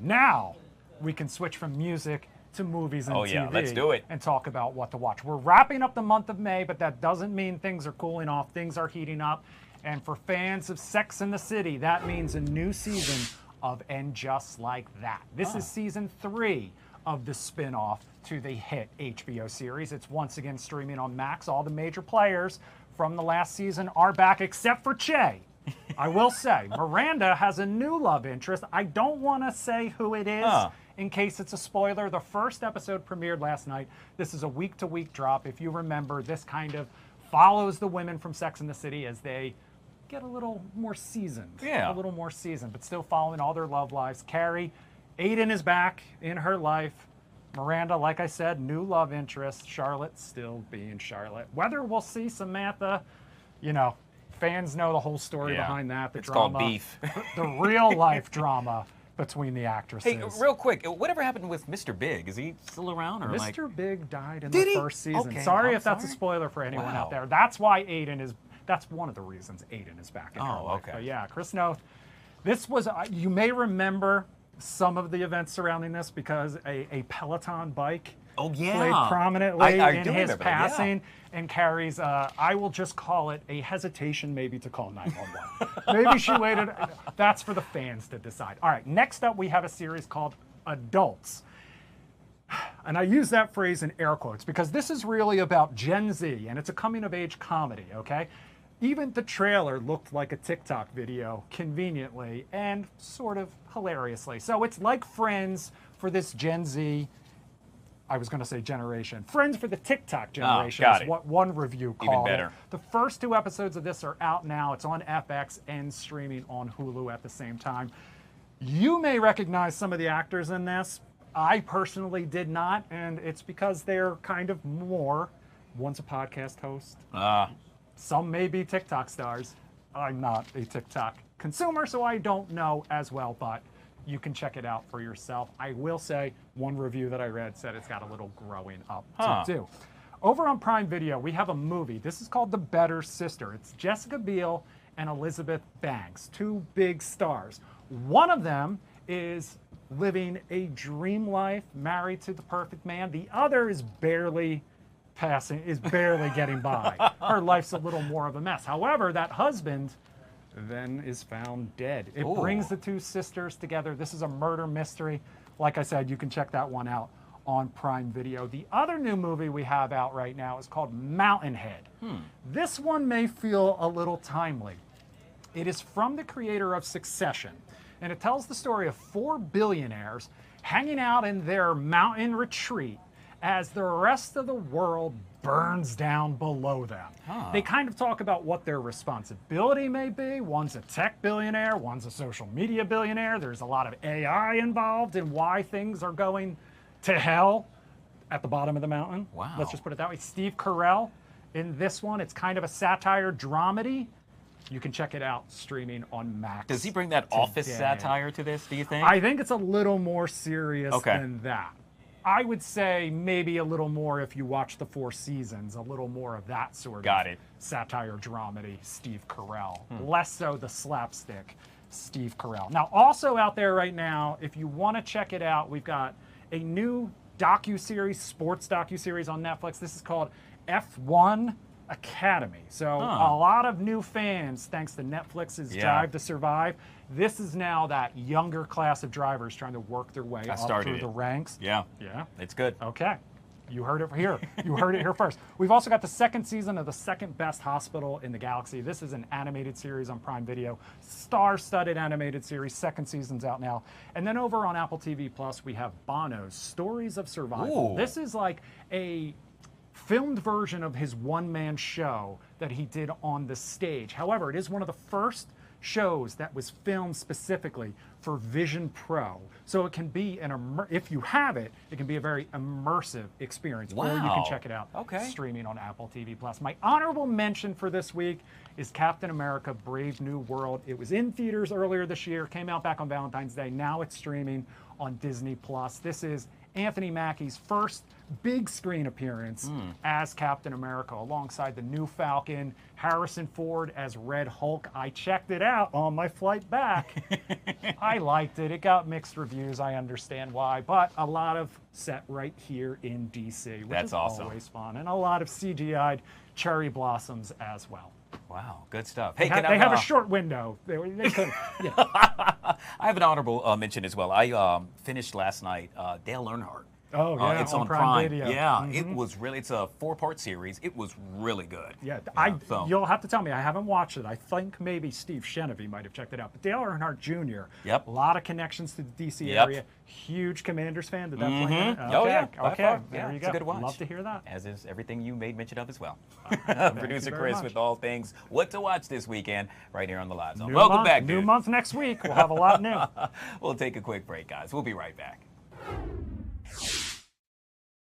now we can switch from music to movies and TV. Yeah, let's do it. And talk about what to watch. We're wrapping up the month of May, but that doesn't mean things are cooling off. Things are heating up. And for fans of Sex and the City, that means a new season of And Just Like That. This is season 3 of the spin-off to the hit HBO series. It's once again streaming on Max. All the major players from the last season are back, except for Che. I will say, Miranda has a new love interest. I don't want to say who it is in case it's a spoiler. The first episode premiered last night. This is a week-to-week drop. If you remember, this kind of follows the women from Sex and the City as they get a little more seasoned. Yeah. A little more seasoned, but still following all their love lives. Carrie, Aiden is back in her life. Miranda, like I said, new love interest. Charlotte still being Charlotte. Whether we'll see Samantha, you know, fans know the whole story behind that. The it's drama, called beef. The real life drama between the actresses. Hey, real quick, whatever happened with Mr. Big? Is he still around? Or Mr. Big died in Did the he? first season. Okay, Sorry I'm if that's a sorry. spoiler for anyone Wow. out there. That's why Aiden is. That's one of the reasons Aiden is back in her life. Okay. But yeah, Chris Noth. This was. You may remember some of the events surrounding this because a Peloton bike. Played prominently I in do his remember that, passing and Carrie's, I will just call it a hesitation maybe to call 911. Maybe she waited. That's for the fans to decide. All right, next up we have a series called Adults. And I use that phrase in air quotes because this is really about Gen Z and it's a coming of age comedy, okay? Even the trailer looked like a TikTok video conveniently and sort of hilariously. So it's like Friends for this Gen Z, I was going to say generation. Friends for the TikTok generation got is it. what one review called better. it. The first 2 episodes of this are out now. It's on FX and streaming on Hulu at the same time. You may recognize some of the actors in this. I personally did not, and it's because they're kind of more. One's a podcast host. Some may be TikTok stars. I'm not a TikTok consumer, so I don't know as well, but you can check it out for yourself. I will say one review that I read said it's got a little growing up to do. Over on Prime Video, we have a movie. This is called The Better Sister. It's Jessica Biel and Elizabeth Banks, 2 big stars. One of them is living a dream life, married to the perfect man. The other is barely getting by. Her life's a little more of a mess. However, that husband then is found dead. It brings the 2 sisters together. This is a murder mystery. Like I said, you can check that one out on Prime Video. The other new movie we have out right now is called Mountainhead. This one may feel a little timely. It is from the creator of Succession, and it tells the story of 4 billionaires hanging out in their mountain retreat as the rest of the world burns down below them. They kind of talk about what their responsibility may be. One's a tech billionaire, one's a social media billionaire. There's a lot of AI involved in why things are going to hell at the bottom of the mountain. Wow. Let's just put it that way. Steve Carell in this one. It's kind of a satire dramedy. You can check it out streaming on Max. Does he bring that office today. satire to this, do you think? I think it's a little more serious Okay. than that. I would say maybe a little more if you watch the 4 seasons, a little more of that sort Got of it. satire dramedy, Steve Carell. Less so the slapstick, Steve Carell. Now, also out there right now, if you want to check it out, we've got a new docuseries, sports docuseries on Netflix. This is called F1 Academy. So a lot of new fans, thanks to Netflix's Drive to Survive. This is now that younger class of drivers trying to work their way up through the ranks. Yeah. Yeah. It's good. Okay. You heard it here. You heard it here first. We've also got the 2nd season of The Second Best Hospital in the Galaxy. This is an animated series on Prime Video. Star-studded animated series. 2nd season's out now. And then over on Apple TV Plus, we have Bono's Stories of Survival. Ooh. This is like a filmed version of his one-man show that he did on the stage. However, it is one of the first shows that was filmed specifically for Vision Pro. So it can be if you have it, it can be a very immersive experience. Or you can Wow. check it out Okay. streaming on Apple TV Plus. My honorable mention for this week is Captain America: Brave New World. It was in theaters earlier this year, came out back on Valentine's Day. Now it's streaming on Disney Plus. This is Anthony Mackie's first big screen appearance as Captain America, alongside the new Falcon, Harrison Ford as Red Hulk. I checked it out on my flight back. I liked it. It got mixed reviews. I understand why, but a lot of set right here in DC, which That's is awesome. always fun, and a lot of CGI'd cherry blossoms as well. Wow, good stuff. They, Hey, they have a short window. They could, yeah. I have an honorable mention as well. I finished last night Dale Earnhardt. Oh, yeah, it's on on Prime Video. Yeah, it was really. It's a 4-part series. It was really good. Yeah, so- you'll have to tell me. I haven't watched it. I think maybe Steve Shenevy might have checked it out. But Dale Earnhardt Jr. Yep. A lot of connections to the DC Yep. area. Huge Commanders fan. Did that play in it? Oh, yeah, by Okay. far. There Yeah, you it's go. a good watch. Love to hear that. As is everything you made mention of as well. Thank Producer you very Chris much. with all things what to watch this weekend right here on the Live Zone. New Welcome month, back, New dude. month next week. We'll have a lot new. We'll take a quick break, guys. We'll be right back.